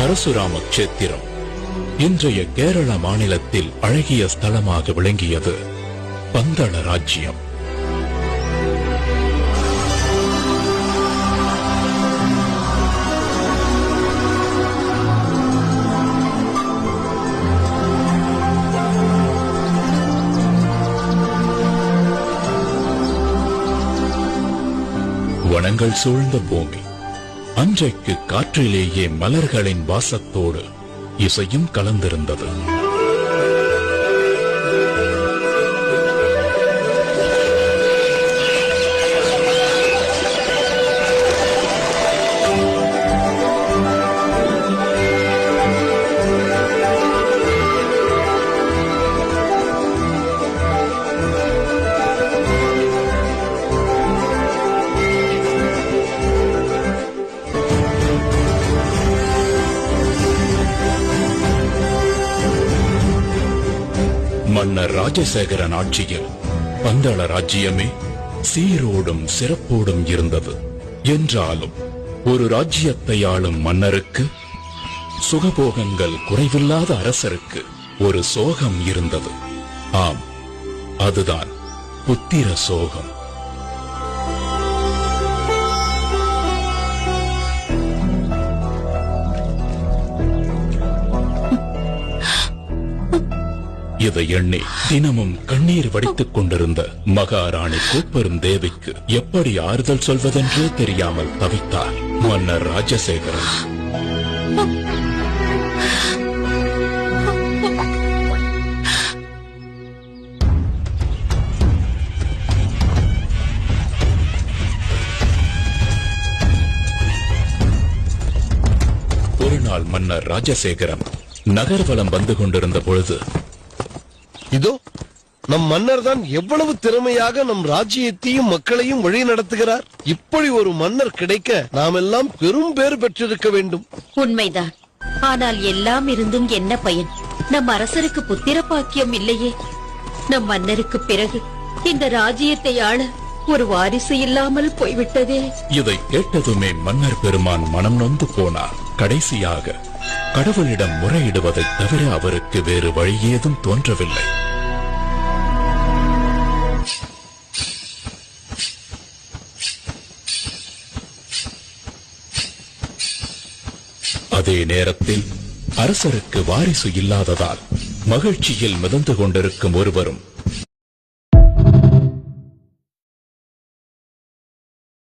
பரசுராம கஷேத்திரம் இன்றைய கேரள மாநிலத்தில் அழகிய ஸ்தலமாக விளங்கியது பந்தள ராஜ்யம். வனங்கள் சூழ்ந்த பூமி. அன்றைக்கு காற்றிலேயே மலர்களின் வாசத்தோடு இசையும் கலந்திருந்தது. மன்னர் ராஜசேகரன் ஆட்சியில் பந்தள ராஜ்யமே சீரோடும் சிறப்போடும் இருந்தது. என்றாலும் ஒரு ராஜ்யத்தை ஆளும் மன்னருக்கு, சுகபோகங்கள் குறைவில்லாத அரசருக்கு ஒரு சோகம் இருந்தது. ஆம், அதுதான் புத்திர சோகம். இதை எண்ணி தினமும் கண்ணீர் வடித்துக் கொண்டிருந்த மகாராணி கோப்பெரும் தேவிக்கு எப்படி ஆறுதல் சொல்வதென்றே தெரியாமல் தவித்தார் மன்னர் ராஜசேகரன். ஒரு நாள் மன்னர் ராஜசேகரன் நகர்வலம் வந்து கொண்டிருந்த பொழுது, இதோ நம் மன்னர் தான் எவ்வளவு திறமையாக நம் ராஜ்யத்தையும் மக்களையும் வழி நடத்துகிறார். இப்படி ஒரு மன்னர் கிடைக்க நாம் எல்லாம் பெரும் பேறு பெற்றிருக்க வேண்டும். உண்மைதான். ஆனால் எல்லாம் இருந்தும் என்ன பயன்? நம் அரசருக்கு புத்திர பாக்கியம் இல்லையே. நம் மன்னருக்கு பிறகு இந்த ராஜ்யத்தை ஆள ஒரு வாரிசு இல்லாமல் போய்விட்டதே. இதை கேட்டதுமே மன்னர் பெருமான் மனம் நொந்து போனார். கடைசியாக கடவுளிடம் முறையிடுவதைத் தவிர அவருக்கு வேறு வழி ஏதும் தோன்றவில்லை. அதே நேரத்தில் அரசருக்கு வாரிசு இல்லாததால் மகிழ்ச்சியில் மிதந்து கொண்டிருக்கும் ஒருவரும்